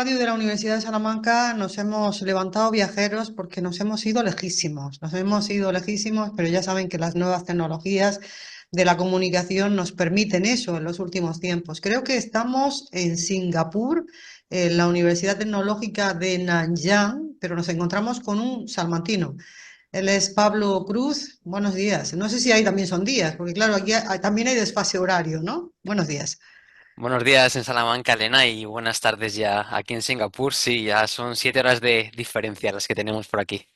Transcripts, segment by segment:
radio de la Universidad de Salamanca nos hemos levantado viajeros porque nos hemos ido lejísimos, pero ya saben que las nuevas tecnologías de la comunicación nos permiten eso en los últimos tiempos. Creo que estamos en Singapur, en la Universidad Tecnológica de Nanyang, pero nos encontramos con un salmantino. Él es Pablo Cruz. Buenos días. No sé si ahí también son días, porque claro, también hay desfase horario, ¿no? Buenos días. Buenos días en Salamanca, Elena, y buenas tardes ya aquí en Singapur. Sí, ya son 7 horas de diferencia las que tenemos por aquí.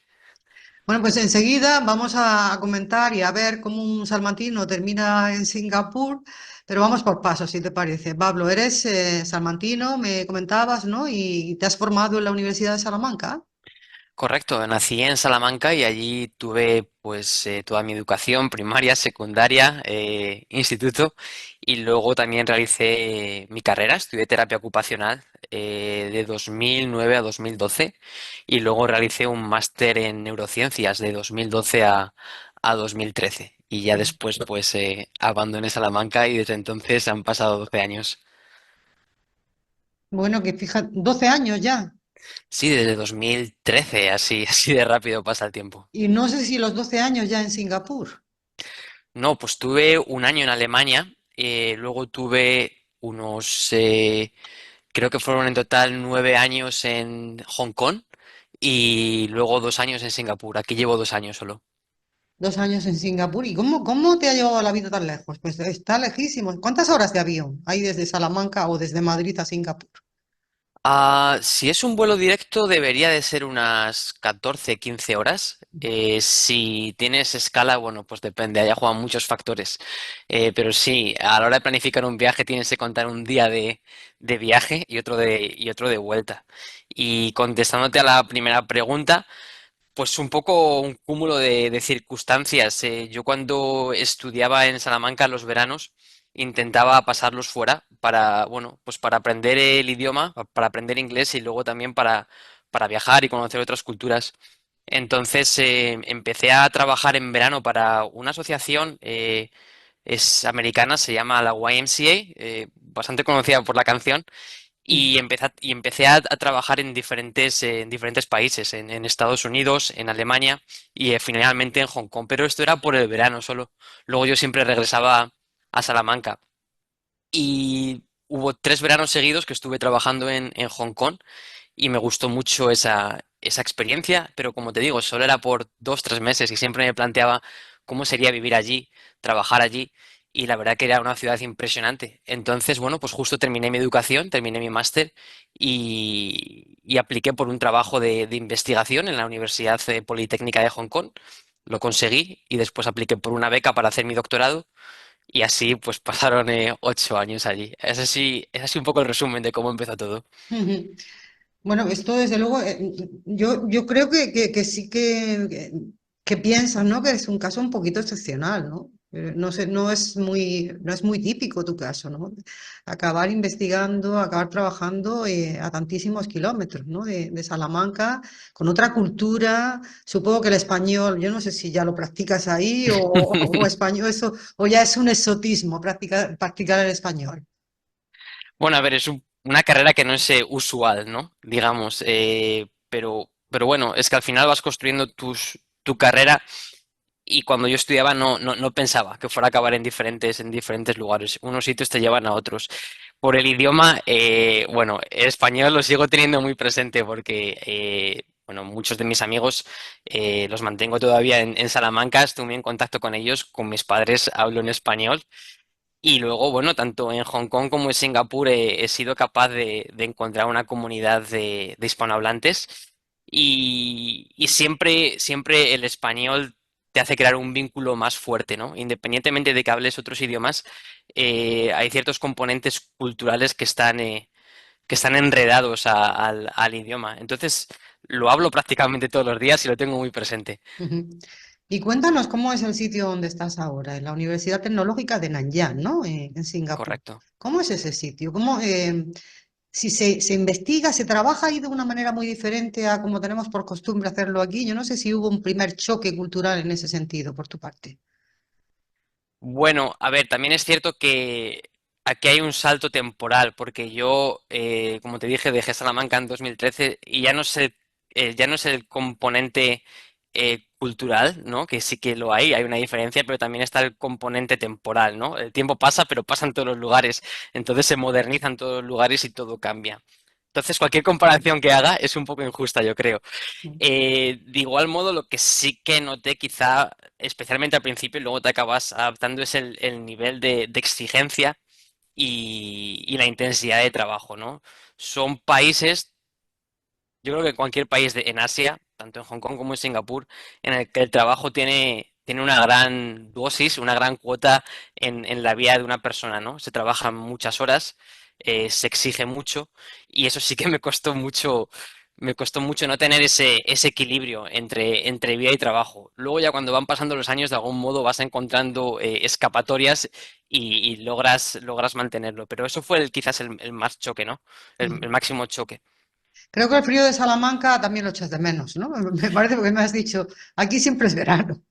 Bueno, pues enseguida vamos a comentar y a ver cómo un salmantino termina en Singapur, pero vamos por pasos, si te parece. Pablo, eres salmantino, me comentabas, ¿no? Y te has formado en la Universidad de Salamanca. Correcto, nací en Salamanca y allí tuve pues toda mi educación primaria, secundaria, instituto y luego también realicé mi carrera, estudié terapia ocupacional de 2009 a 2012 y luego realicé un máster en neurociencias de 2012 a 2013 y ya después pues abandoné Salamanca y desde entonces han pasado 12 años. Bueno, que fíjate, 12 años ya. Sí, desde 2013, así, así de rápido pasa el tiempo. Y no sé si los 12 años ya en Singapur. No, pues tuve un año en Alemania, luego tuve unos, creo que fueron en total 9 años en Hong Kong y luego 2 años en Singapur. Aquí llevo 2 años solo. 2 años en Singapur. ¿Y cómo te ha llevado la vida tan lejos? Pues está lejísimo. ¿Cuántas horas de avión hay desde Salamanca o desde Madrid a Singapur? Si es un vuelo directo, debería de ser unas 14, 15 horas. Si tienes escala, bueno, pues depende, allá juegan muchos factores. Pero sí, a la hora de planificar un viaje tienes que contar un día de viaje y otro de vuelta. Y contestándote a la primera pregunta, pues un poco un cúmulo de circunstancias. Yo cuando estudiaba en Salamanca los veranos intentaba pasarlos fuera para, bueno, pues para aprender el idioma, para aprender inglés y luego también para viajar y conocer otras culturas. Entonces empecé a trabajar en verano para una asociación, es americana, se llama la YMCA, bastante conocida por la canción. Y empecé a trabajar en diferentes países, en Estados Unidos, en Alemania y finalmente en Hong Kong. Pero esto era por el verano solo. Luego yo siempre regresaba a Salamanca. Y hubo 3 veranos seguidos que estuve trabajando en Hong Kong y me gustó mucho esa experiencia, pero como te digo, solo era por 2, 3 meses y siempre me planteaba cómo sería vivir allí, trabajar allí, y la verdad que era una ciudad impresionante. Entonces, bueno, pues justo terminé mi educación, terminé mi máster y apliqué por un trabajo de investigación en la Universidad Politécnica de Hong Kong. Lo conseguí y después apliqué por una beca para hacer mi doctorado y así pues pasaron 8 años allí. Es así un poco el resumen de cómo empezó todo. Bueno, esto desde luego, yo creo que sí que piensas, ¿no? Que es un caso un poquito excepcional, ¿no? No sé, no es muy típico tu caso, ¿no? Acabar investigando, acabar trabajando a tantísimos kilómetros, ¿no? De Salamanca, con otra cultura, supongo que el español, yo no sé si ya lo practicas ahí o español, eso, o ya es un exotismo practicar el español. Bueno, a ver, es una carrera que no es usual, ¿no? Digamos, pero bueno, es que al final vas construyendo tu carrera y cuando yo estudiaba no pensaba que fuera a acabar en diferentes lugares. Unos sitios te llevan a otros. Por el idioma, bueno, el español lo sigo teniendo muy presente porque, bueno, muchos de mis amigos los mantengo todavía en Salamanca, estoy muy en contacto con ellos, con mis padres hablo en español. Y luego, bueno, tanto en Hong Kong como en Singapur he sido capaz de encontrar una comunidad de hispanohablantes y siempre el español te hace crear un vínculo más fuerte, ¿no? Independientemente de que hables otros idiomas, hay ciertos componentes culturales que están enredados al idioma. Entonces, lo hablo prácticamente todos los días y lo tengo muy presente. Ujú. Y cuéntanos cómo es el sitio donde estás ahora, en la Universidad Tecnológica de Nanyang, ¿no? En Singapur. Correcto. ¿Cómo es ese sitio? Si se investiga, se trabaja ahí de una manera muy diferente a como tenemos por costumbre hacerlo aquí? Yo no sé si hubo un primer choque cultural en ese sentido por tu parte. Bueno, a ver, también es cierto que aquí hay un salto temporal, porque yo, como te dije, dejé Salamanca en 2013 y ya no es el componente cultural, ¿no? Que sí que lo hay una diferencia, pero también está el componente temporal, ¿no? El tiempo pasa, pero pasa en todos los lugares, entonces se modernizan todos los lugares y todo cambia. Entonces, cualquier comparación que haga es un poco injusta, yo creo. De igual modo, lo que sí que noté quizá, especialmente al principio, y luego te acabas adaptando, es el nivel de exigencia y la intensidad de trabajo, ¿no? Son países, yo creo que cualquier país en Asia, tanto en Hong Kong como en Singapur, en el que el trabajo tiene una gran dosis, una gran cuota en la vida de una persona, ¿no? Se trabaja muchas horas, se exige mucho y eso sí que me costó mucho no tener ese equilibrio entre vida y trabajo. Luego ya cuando van pasando los años, de algún modo vas encontrando escapatorias y logras mantenerlo. Pero eso fue quizás el más choque, ¿no? El máximo choque. Creo que el frío de Salamanca también lo echas de menos, ¿no? Me parece porque me has dicho, aquí siempre es verano.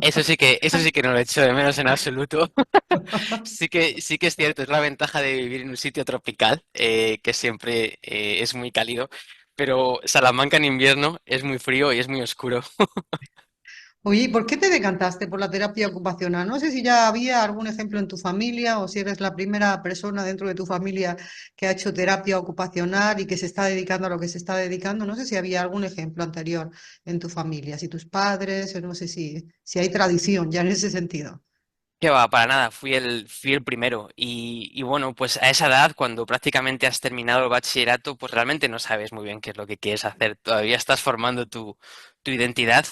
Eso sí que no lo echo de menos en absoluto. Sí que es cierto, es la ventaja de vivir en un sitio tropical, que siempre es muy cálido, pero Salamanca en invierno es muy frío y es muy oscuro. Oye, ¿y por qué te decantaste por la terapia ocupacional? No sé si ya había algún ejemplo en tu familia o si eres la primera persona dentro de tu familia que ha hecho terapia ocupacional y que se está dedicando a lo que se está dedicando. No sé si había algún ejemplo anterior en tu familia, si tus padres, no sé si hay tradición ya en ese sentido. Que va, para nada, fui el primero. Y bueno, pues a esa edad, cuando prácticamente has terminado el bachillerato, pues realmente no sabes muy bien qué es lo que quieres hacer. Todavía estás formando tu identidad.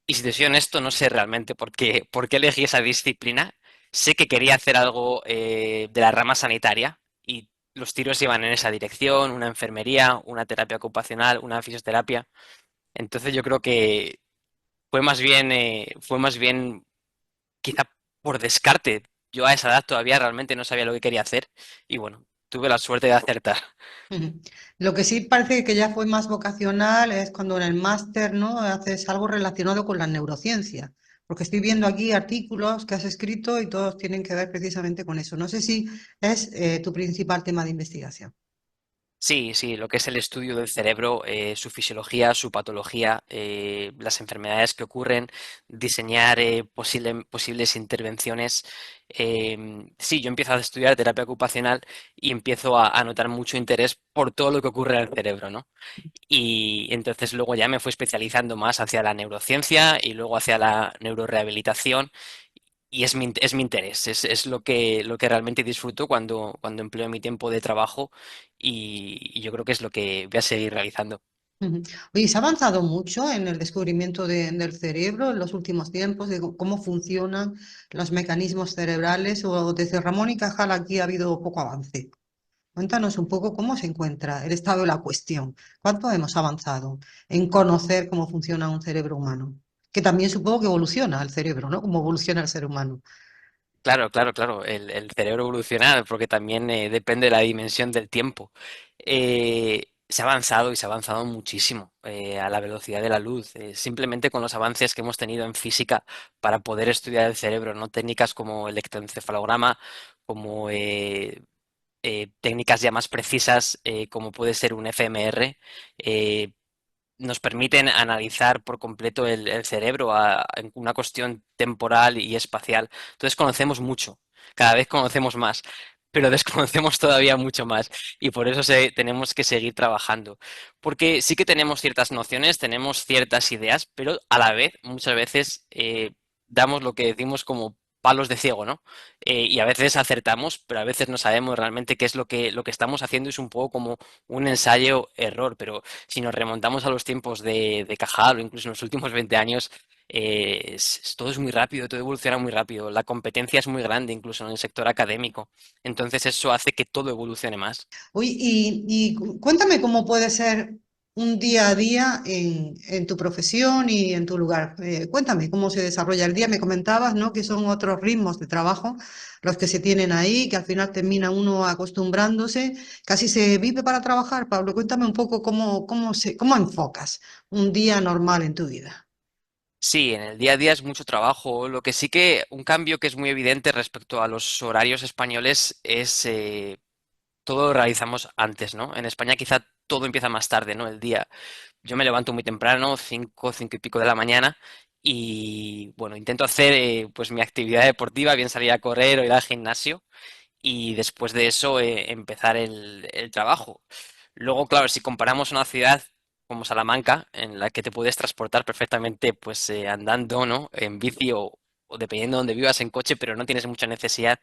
Y si te soy honesto, no sé realmente por qué elegí esa disciplina. Sé que quería hacer algo de la rama sanitaria y los tiros iban en esa dirección, una enfermería, una terapia ocupacional, una fisioterapia. Entonces yo creo que fue más bien quizá por descarte. Yo a esa edad todavía realmente no sabía lo que quería hacer y bueno, tuve la suerte de acertar. Ujú. Lo que sí parece que ya fue más vocacional es cuando en el máster, ¿no? Haces algo relacionado con la neurociencia, porque estoy viendo aquí artículos que has escrito y todos tienen que ver precisamente con eso. No sé si es tu principal tema de investigación. Sí, sí, lo que es el estudio del cerebro, su fisiología, su patología, las enfermedades que ocurren, diseñar posibles intervenciones. Sí, yo empiezo a estudiar terapia ocupacional y empiezo a notar mucho interés por todo lo que ocurre en el cerebro, ¿no? Y entonces luego ya me fui especializando más hacia la neurociencia y luego hacia la neurorehabilitación y es mi interés, es lo que realmente disfruto cuando empleo mi tiempo de trabajo y yo creo que es lo que voy a seguir realizando. Ujú. Oye, ¿se ha avanzado mucho en el descubrimiento del cerebro en los últimos tiempos, de cómo funcionan los mecanismos cerebrales? O desde Ramón y Cajal aquí ha habido poco avance. Cuéntanos un poco cómo se encuentra el estado de la cuestión. ¿Cuánto hemos avanzado en conocer cómo funciona un cerebro humano? Que también supongo que evoluciona el cerebro, ¿no? Cómo evoluciona el ser humano. Claro, claro, claro, el cerebro evoluciona porque también depende de la dimensión del tiempo. Se ha avanzado y se ha avanzado muchísimo a la velocidad de la luz, simplemente con los avances que hemos tenido en física para poder estudiar el cerebro, ¿no? Técnicas como electroencefalograma, como técnicas ya más precisas, como puede ser un fMR, eh, nos permiten analizar por completo el cerebro en una cuestión temporal y espacial. Entonces conocemos mucho, cada vez conocemos más, pero desconocemos todavía mucho más y por eso tenemos que seguir trabajando. Porque sí que tenemos ciertas nociones, tenemos ciertas ideas, pero a la vez muchas veces damos lo que decimos como palos de ciego, ¿no? Y a veces acertamos, pero a veces no sabemos realmente qué es lo que estamos haciendo. Es un poco como un ensayo-error, pero si nos remontamos a los tiempos de Cajal o incluso en los últimos 20 años, todo es muy rápido, todo evoluciona muy rápido. La competencia es muy grande, incluso en el sector académico. Entonces eso hace que todo evolucione más. Oye, cuéntame cómo puede ser un día a día en tu profesión y en tu lugar. Cuéntame cómo se desarrolla el día. Me comentabas, ¿no? Que son otros ritmos de trabajo los que se tienen ahí, que al final termina uno acostumbrándose. Casi se vive para trabajar. Pablo, cuéntame un poco cómo enfocas un día normal en tu vida. Sí, en el día a día es mucho trabajo. Lo que sí que un cambio que es muy evidente respecto a los horarios españoles es todo lo realizamos antes, ¿no? En España quizá todo empieza más tarde, ¿no? El día. Yo me levanto muy temprano, 5 y pico de la mañana, y bueno, intento hacer pues mi actividad deportiva, bien salir a correr o ir al gimnasio, y después de eso empezar el trabajo. Luego, claro, si comparamos una ciudad como Salamanca, en la que te puedes transportar perfectamente pues andando, ¿no? En bici o dependiendo de donde vivas en coche, pero no tienes mucha necesidad.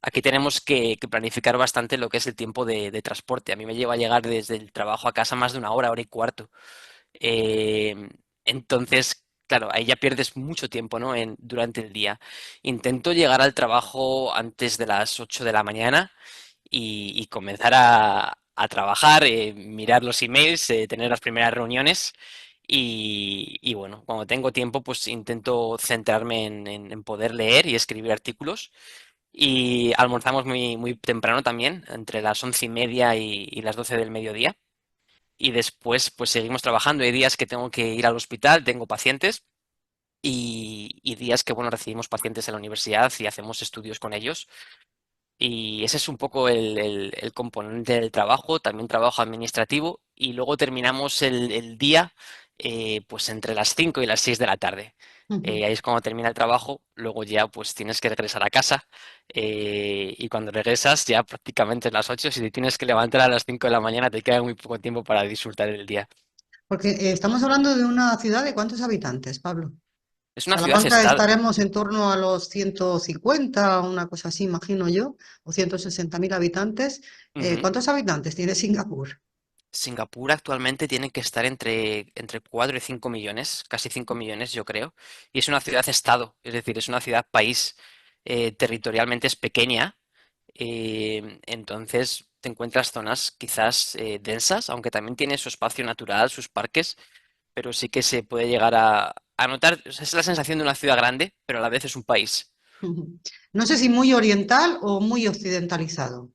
Aquí tenemos que planificar bastante lo que es el tiempo de transporte. A mí me lleva a llegar desde el trabajo a casa más de una hora, hora y cuarto. Eh, entonces, claro, ahí ya pierdes mucho tiempo, ¿no? Durante el día. Intento llegar al trabajo antes de las 8 de la mañana y comenzar a trabajar, mirar los emails, tener las primeras reuniones y bueno, cuando tengo tiempo, pues intento centrarme en poder leer y escribir artículos. Y almorzamos muy temprano también, entre las 11:30 y las 12 del mediodía y después pues seguimos trabajando. Hay días que tengo que ir al hospital, tengo pacientes y días que, bueno, recibimos pacientes en la universidad y hacemos estudios con ellos. Y ese es un poco el componente del trabajo, también trabajo administrativo y luego terminamos el día pues entre las 5 y las 6 de la tarde. Ujú. Ahí es cuando termina el trabajo, luego ya pues tienes que regresar a casa y cuando regresas ya prácticamente es las 8. Si te tienes que levantar a las 5 de la mañana te queda muy poco tiempo para disfrutar del día. Porque estamos hablando de una ciudad de ¿cuántos habitantes, Pablo? Es una Salamanca ciudad-estado. estaremos en torno a los 150, una cosa así, imagino yo, o 160.000 habitantes. ¿Cuántos habitantes tiene Singapur? Singapur actualmente tiene que estar entre 4 y 5 millones, casi 5 millones yo creo, y es una ciudad-estado, es decir, es una ciudad-país. Territorialmente es pequeña, entonces te encuentras zonas quizás densas, aunque también tiene su espacio natural, sus parques, pero sí que se puede llegar a notar, o sea, es la sensación de una ciudad grande, pero a la vez es un país. Ujú. No sé si muy oriental o muy occidentalizado.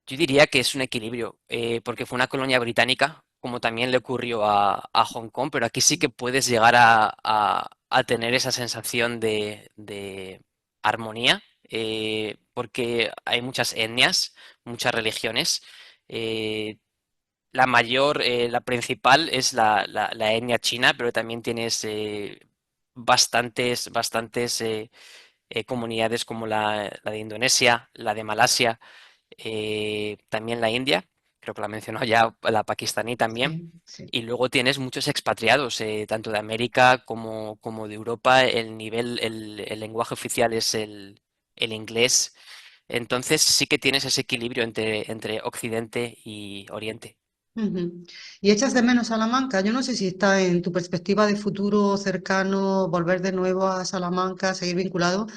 Yo diría que es un equilibrio, porque fue una colonia británica, como también le ocurrió a Hong Kong, pero aquí sí que puedes llegar a tener esa sensación de armonía, porque hay muchas etnias, muchas religiones. eh, la mayor, la principal es la etnia china, pero también tienes bastantes comunidades como la de Indonesia, la de Malasia, también la India, creo que la mencionó ya, la pakistaní también. Sí, sí. Y luego tienes muchos expatriados, tanto de América como de Europa. El lenguaje oficial es el inglés. Entonces sí que tienes ese equilibrio entre Occidente y Oriente. Ujú. ¿Y echas de menos Salamanca? Yo no sé si está en tu perspectiva de futuro cercano volver de nuevo a Salamanca, seguir vinculado,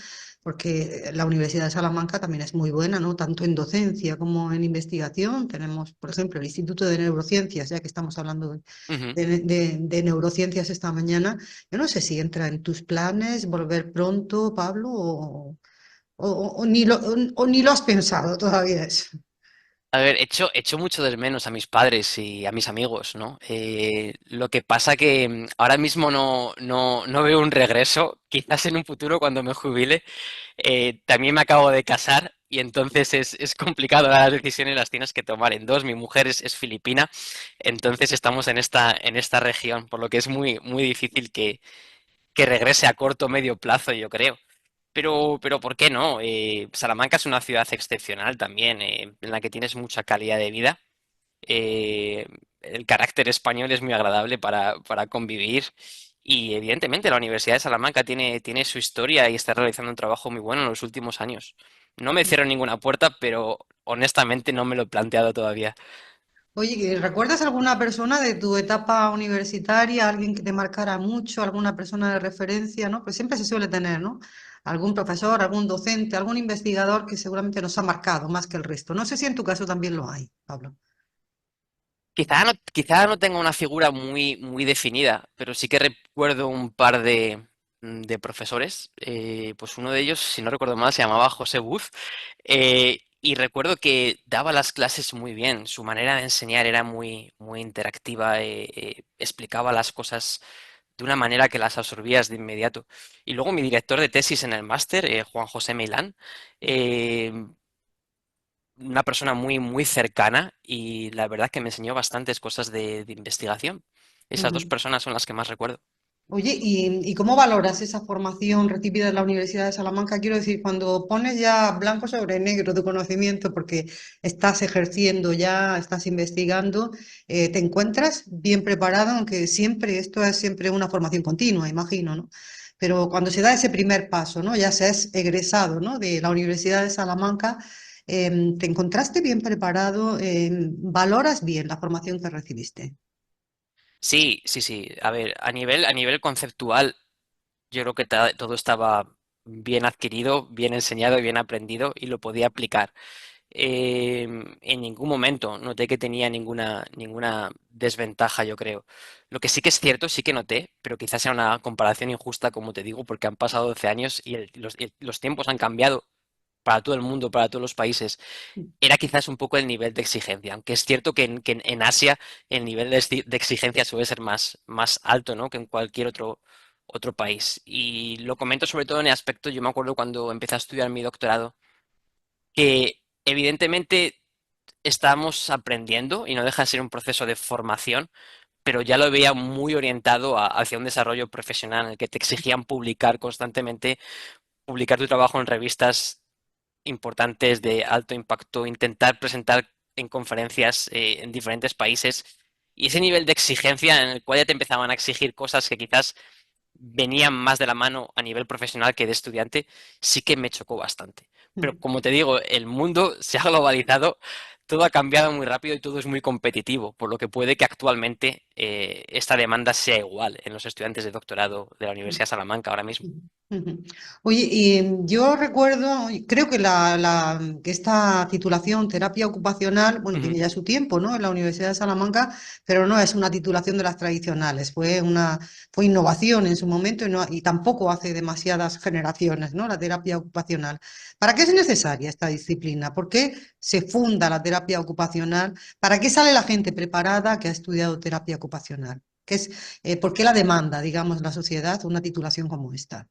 porque la Universidad de Salamanca también es muy buena, ¿no? Tanto en docencia como en investigación. Tenemos, por ejemplo, el Instituto de Neurociencias, ya que estamos hablando Ujú. de neurociencias esta mañana. Yo no sé si entra en tus planes volver pronto, Pablo, o ni lo has pensado todavía eso. A ver, echo mucho de menos a mis padres y a mis amigos, ¿no? Lo que pasa que ahora mismo no veo un regreso, quizás en un futuro cuando me jubile. También me acabo de casar y entonces es complicado, las decisiones las tienes que tomar en dos. Mi mujer es filipina, entonces estamos en esta región, por lo que es muy difícil que regrese a corto o medio plazo, yo creo. Pero ¿por qué no? Salamanca es una ciudad excepcional también, en la que tienes mucha calidad de vida. Eh, el carácter español es muy agradable para convivir y evidentemente la Universidad de Salamanca tiene su historia y está realizando un trabajo muy bueno en los últimos años. No me cierro ninguna puerta, pero honestamente no me lo he planteado todavía. Oye, ¿recuerdas alguna persona de tu etapa universitaria, alguien que te marcara mucho, alguna persona de referencia, ¿no? Pues siempre se suele tener, ¿no? Algún profesor, algún docente, algún investigador que seguramente nos ha marcado más que el resto. No sé si en tu caso también lo hay, Pablo. Quizá no tenga una figura muy definida, pero sí que recuerdo un par de profesores. Pues uno de ellos, si no recuerdo mal, se llamaba José Buz. Y recuerdo que daba las clases muy bien. Su manera de enseñar era muy interactiva. Explicaba las cosas de una manera que las absorbías de inmediato. Y luego mi director de tesis en el máster, Juan José Meilán, eh, una persona muy, muy cercana y la verdad que me enseñó bastantes cosas de investigación. Esas dos Ujú. personas son las que más recuerdo. Oye, ¿y cómo valoras esa formación recibida en la Universidad de Salamanca? Quiero decir, cuando pones ya blanco sobre negro tu conocimiento, porque estás ejerciendo ya, estás investigando, te encuentras bien preparado, aunque siempre, esto es siempre una formación continua, imagino, ¿no? Pero cuando se da ese primer paso, ¿no? Ya seas egresado, ¿no? De la Universidad de Salamanca, ¿te encontraste bien preparado? ¿Valoras bien la formación que recibiste? Sí, sí, sí. A ver, a nivel conceptual, yo creo que todo estaba bien adquirido, bien enseñado y bien aprendido y lo podía aplicar. En ningún momento noté que tenía ninguna desventaja, yo creo. Lo que sí que es cierto, sí que noté, pero quizás sea una comparación injusta, como te digo, porque han pasado 12 años y los tiempos han cambiado para todo el mundo, para todos los países. Era quizás un poco el nivel de exigencia, aunque es cierto que en Asia el nivel de exigencia suele ser más alto, ¿no? Que en cualquier otro país. Y lo comento sobre todo en el aspecto, yo me acuerdo cuando empecé a estudiar mi doctorado, que evidentemente estábamos aprendiendo y no deja de ser un proceso de formación, pero ya lo veía muy orientado hacia un desarrollo profesional en el que te exigían publicar constantemente, publicar tu trabajo en revistas importantes de alto impacto, intentar presentar en conferencias en diferentes países y ese nivel de exigencia en el cual ya te empezaban a exigir cosas que quizás venían más de la mano a nivel profesional que de estudiante, sí que me chocó bastante. Pero como te digo, el mundo se ha globalizado, todo ha cambiado muy rápido y todo es muy competitivo, por lo que puede que actualmente esta demanda sea igual en los estudiantes de doctorado de la Universidad de Salamanca ahora mismo. Ujú, ujú. Oye, y yo recuerdo, y creo que, que esta titulación, terapia ocupacional, bueno, Ujú. tiene ya su tiempo, ¿no? En la Universidad de Salamanca, pero no es una titulación de las tradicionales, fue innovación en su momento y tampoco hace demasiadas generaciones, ¿no? La terapia ocupacional. ¿Para qué es necesaria esta disciplina? ¿Por qué se funda la terapia ocupacional? ¿Para qué sale la gente preparada que ha estudiado terapia ocupacional? ¿Por qué la demanda, digamos, la sociedad una titulación como esta?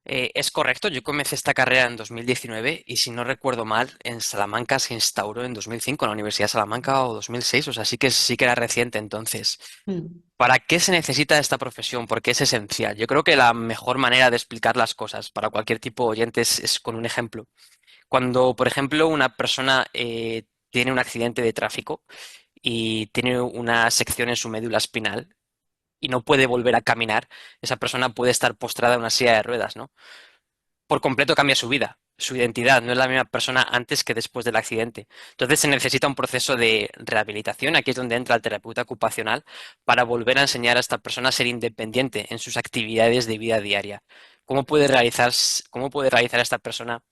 Es correcto, yo comencé esta carrera en 2019 y si no recuerdo mal, en Salamanca se instauró en 2005, en la Universidad de Salamanca o 2006, o sea, sí que era reciente entonces. Mm, ¿Para qué se necesita esta profesión? Porque es esencial. Yo creo que la mejor manera de explicar las cosas para cualquier tipo de oyente es con un ejemplo. Cuando, por ejemplo, una persona tiene un accidente de tráfico y tiene una sección en su médula espinal y no puede volver a caminar, esa persona puede estar postrada en una silla de ruedas, ¿no? Por completo cambia su vida, su identidad, no es la misma persona antes que después del accidente. Entonces se necesita un proceso de rehabilitación, aquí es donde entra el terapeuta ocupacional, para volver a enseñar a esta persona a ser independiente en sus actividades de vida diaria. Cómo puede realizar esta persona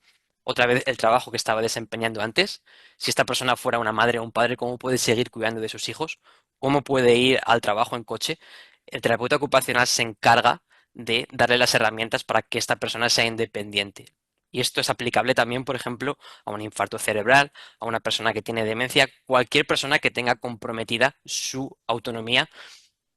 otra vez el trabajo que estaba desempeñando antes? Si esta persona fuera una madre o un padre, ¿cómo puede seguir cuidando de sus hijos? ¿Cómo puede ir al trabajo en coche? El terapeuta ocupacional se encarga de darle las herramientas para que esta persona sea independiente. Y esto es aplicable también, por ejemplo, a un infarto cerebral, a una persona que tiene demencia, cualquier persona que tenga comprometida su autonomía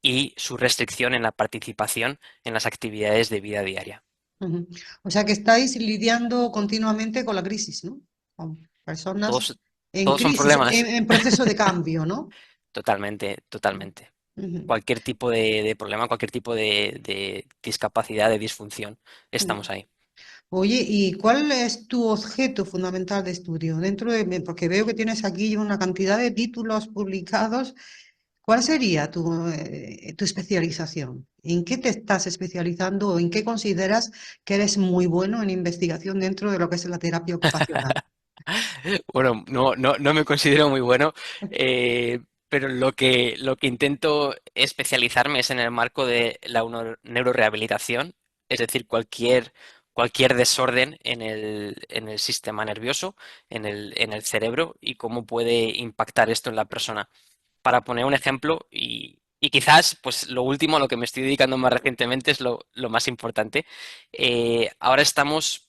y su restricción en la participación en las actividades de vida diaria. ujú. O sea que estáis lidiando continuamente con la crisis, ¿no? Con personas Todos, en todos son crisis, problemas. en proceso de cambio, ¿no? Totalmente, totalmente. Ujú, Cualquier tipo de problema, cualquier tipo de discapacidad, de disfunción, ujú. estamos ahí. Oye, ¿y cuál es tu objeto fundamental de estudio? Porque veo que tienes aquí una cantidad de títulos publicados. ¿Cuál sería tu especialización? ¿En qué te estás especializando o en qué consideras que eres muy bueno en investigación dentro de lo que es la terapia ocupacional? Bueno, no me considero muy bueno, pero lo que intento especializarme es en el marco de la neurorehabilitación, es decir, cualquier desorden en el sistema nervioso, en el cerebro y cómo puede impactar esto en la persona. Para poner un ejemplo, y quizás pues lo último a lo que me estoy dedicando más recientemente es lo más importante. Ahora estamos,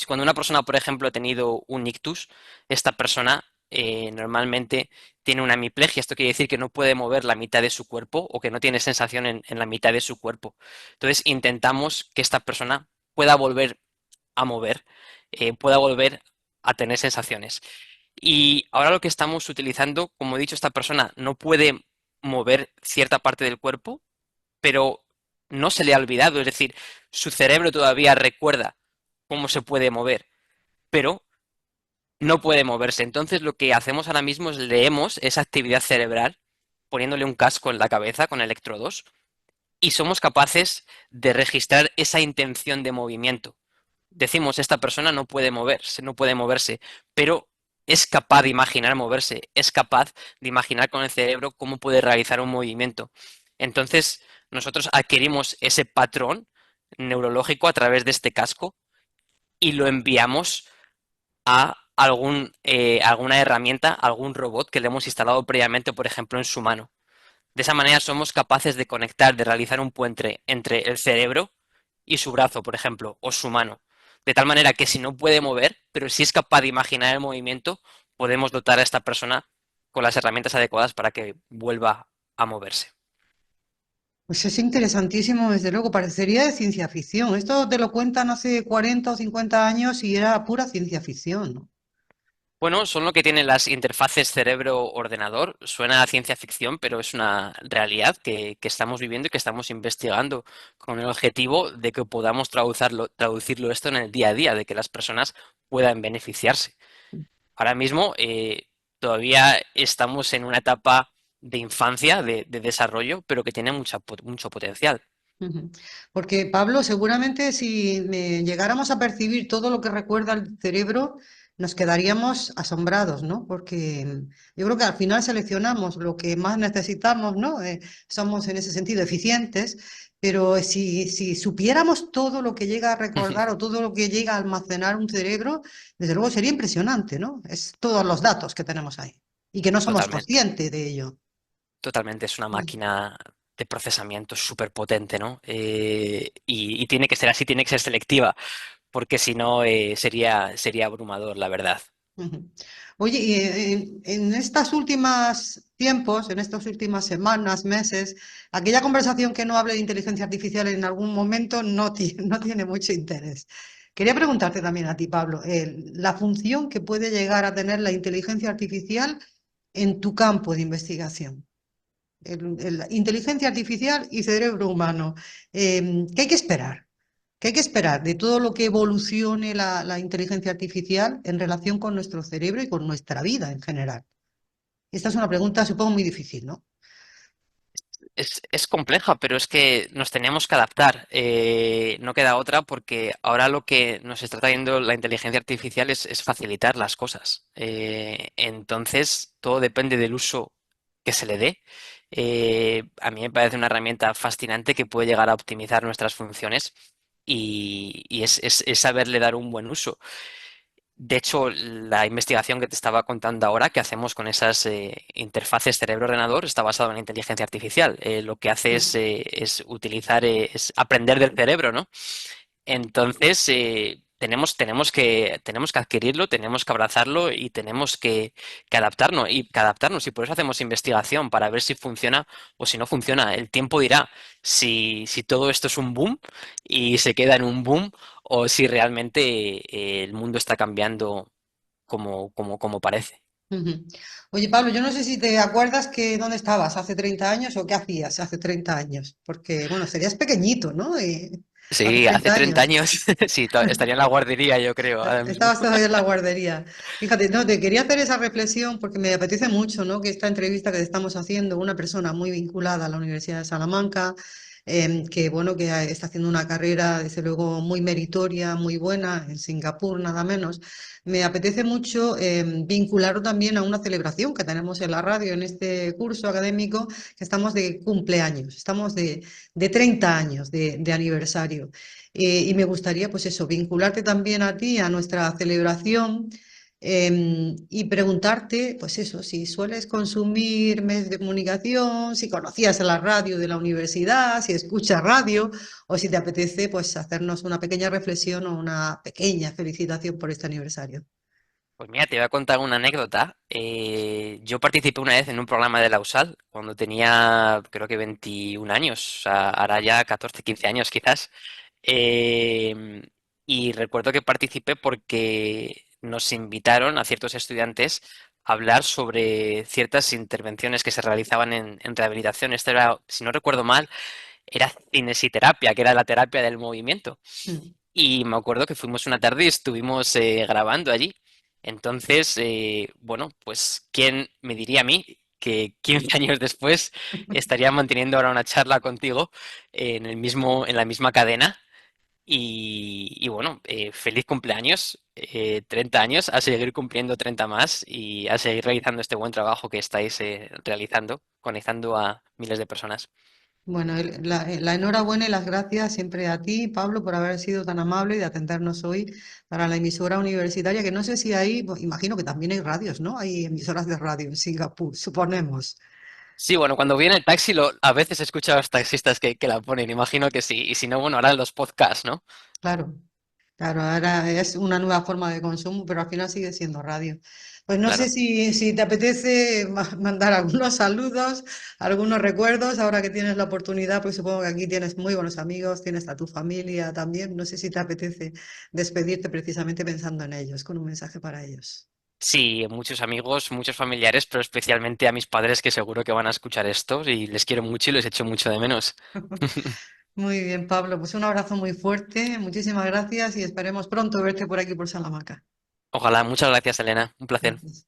cuando una persona, por ejemplo, ha tenido un ictus, esta persona normalmente tiene una hemiplegia. Esto quiere decir que no puede mover la mitad de su cuerpo o que no tiene sensación en la mitad de su cuerpo. Entonces intentamos que esta persona pueda volver a mover, pueda volver a tener sensaciones. Y ahora lo que estamos utilizando, como he dicho, esta persona no puede mover cierta parte del cuerpo, pero no se le ha olvidado, es decir, su cerebro todavía recuerda cómo se puede mover, pero no puede moverse. Entonces lo que hacemos ahora mismo es leemos esa actividad cerebral poniéndole un casco en la cabeza con electrodos y somos capaces de registrar esa intención de movimiento. Decimos, esta persona no puede moverse, pero es capaz de imaginar moverse, es capaz de imaginar con el cerebro cómo puede realizar un movimiento. Entonces, nosotros adquirimos ese patrón neurológico a través de este casco y lo enviamos a alguna herramienta, algún robot que le hemos instalado previamente, por ejemplo, en su mano. De esa manera somos capaces de conectar, de realizar un puente entre el cerebro y su brazo, por ejemplo, o su mano. De tal manera que si no puede mover, pero si es capaz de imaginar el movimiento, podemos dotar a esta persona con las herramientas adecuadas para que vuelva a moverse. Pues es interesantísimo, desde luego, parecería de ciencia ficción. Esto te lo cuentan hace 40 o 50 años y era pura ciencia ficción, ¿no? Bueno, son lo que tienen las interfaces cerebro-ordenador. Suena a ciencia ficción, pero es una realidad que estamos viviendo y que estamos investigando con el objetivo de que podamos traducirlo esto en el día a día, de que las personas puedan beneficiarse. Ahora mismo todavía estamos en una etapa de infancia, de desarrollo, pero que tiene mucho potencial. Ujú. Porque Pablo, seguramente si llegáramos a percibir todo lo que recuerda el cerebro, nos quedaríamos asombrados, ¿no? Porque yo creo que al final seleccionamos lo que más necesitamos, ¿no? Somos en ese sentido eficientes, pero si supiéramos todo lo que llega a recordar o todo lo que llega a almacenar un cerebro, desde luego sería impresionante, ¿no? Es todos los datos que tenemos ahí y que no somos Totalmente. conscientes de ello. Totalmente, es una máquina de procesamiento súper potente, ¿no? Y tiene que ser así, tiene que ser selectiva, porque si no sería abrumador, la verdad. Ujú. Oye, y en estas últimas tiempos, en estas últimas semanas, meses, aquella conversación que no hable de inteligencia artificial en algún momento no, no tiene mucho interés. Quería preguntarte también a ti, Pablo, la función que puede llegar a tener la inteligencia artificial en tu campo de investigación. Inteligencia artificial y cerebro humano. ¿Qué hay que esperar? ¿Qué hay que esperar de todo lo que evolucione la inteligencia artificial en relación con nuestro cerebro y con nuestra vida en general? Esta es una pregunta, supongo, muy difícil, ¿no? Es compleja, pero es que nos tenemos que adaptar. No queda otra porque ahora lo que nos está trayendo la inteligencia artificial es facilitar las cosas. Entonces, todo depende del uso que se le dé. A mí me parece una herramienta fascinante que puede llegar a optimizar nuestras funciones y es saberle dar un buen uso. De hecho, la investigación que te estaba contando ahora, que hacemos con esas interfaces cerebro-ordenador, está basada en la inteligencia artificial. Lo que hace Mm, es utilizar, es aprender del cerebro, ¿no? Entonces, tenemos que adquirirlo, tenemos que abrazarlo y tenemos que adaptarnos. Y por eso hacemos investigación, para ver si funciona o si no funciona. El tiempo dirá si todo esto es un boom y se queda en un boom o si realmente el mundo está cambiando como parece. ujú. Oye, Pablo, yo no sé si te acuerdas que dónde estabas hace 30 años o qué hacías hace 30 años, porque, bueno, serías pequeñito, ¿no? Hace Sí, hace 30 30 años. años, sí, estaría en la guardería, yo creo, ahora mismo. Estabas todavía en la guardería. Fíjate, no, te quería hacer esa reflexión porque me apetece mucho, ¿no? Que esta entrevista que estamos haciendo, una persona muy vinculada a la Universidad de Salamanca, que bueno, está haciendo una carrera, desde luego, muy meritoria, muy buena, en Singapur, nada menos. Me apetece mucho vincularlo también a una celebración que tenemos en la radio, en este curso académico, que estamos de cumpleaños, estamos de 30 años de aniversario. Y me gustaría, pues eso, vincularte también a ti, a nuestra celebración, y preguntarte, pues eso, si sueles consumir medios de comunicación, si conocías la radio de la universidad, si escuchas radio, o si te apetece, pues hacernos una pequeña reflexión o una pequeña felicitación por este aniversario. Pues mira, te voy a contar una anécdota. Yo participé una vez en un programa de la USAL cuando tenía, creo que 21 años, o sea, ahora ya 14, 15 años quizás. Em, y recuerdo que participé porque nos invitaron a ciertos estudiantes a hablar sobre ciertas intervenciones que se realizaban en rehabilitación. Esto era, si no recuerdo mal, era cinesiterapia, que era la terapia del movimiento. Mm. Y me acuerdo que fuimos una tarde y estuvimos grabando allí. Entonces, bueno, pues ¿quién me diría a mí que 15 años después estaría manteniendo ahora una charla contigo en el mismo, en la misma cadena? Y bueno, feliz cumpleaños, 30 años, a seguir cumpliendo 30 más y a seguir realizando este buen trabajo que estáis realizando, conectando a miles de personas. Bueno, la enhorabuena y las gracias siempre a ti, Pablo, por haber sido tan amable y de atendernos hoy para la emisora universitaria, que no sé si hay, imagino que también hay radios, ¿no? Hay emisoras de radio en Singapur, suponemos. Sí, bueno, cuando viene el taxi a veces escucho a los taxistas que la ponen, imagino que sí. Y si no, bueno, harán los podcasts, ¿no? Claro, claro, ahora es una nueva forma de consumo, pero al final sigue siendo radio. Pues no sé Claro. si te apetece mandar algunos saludos, algunos recuerdos, ahora que tienes la oportunidad, pues supongo que aquí tienes muy buenos amigos, tienes a tu familia también. No sé si te apetece despedirte precisamente pensando en ellos, con un mensaje para ellos. Sí, muchos amigos, muchos familiares, pero especialmente a mis padres que seguro que van a escuchar esto y les quiero mucho y les echo mucho de menos. Muy bien, Pablo, pues un abrazo muy fuerte, muchísimas gracias y esperemos pronto verte por aquí por Salamanca. Ojalá, muchas gracias, Elena. Un placer. Gracias.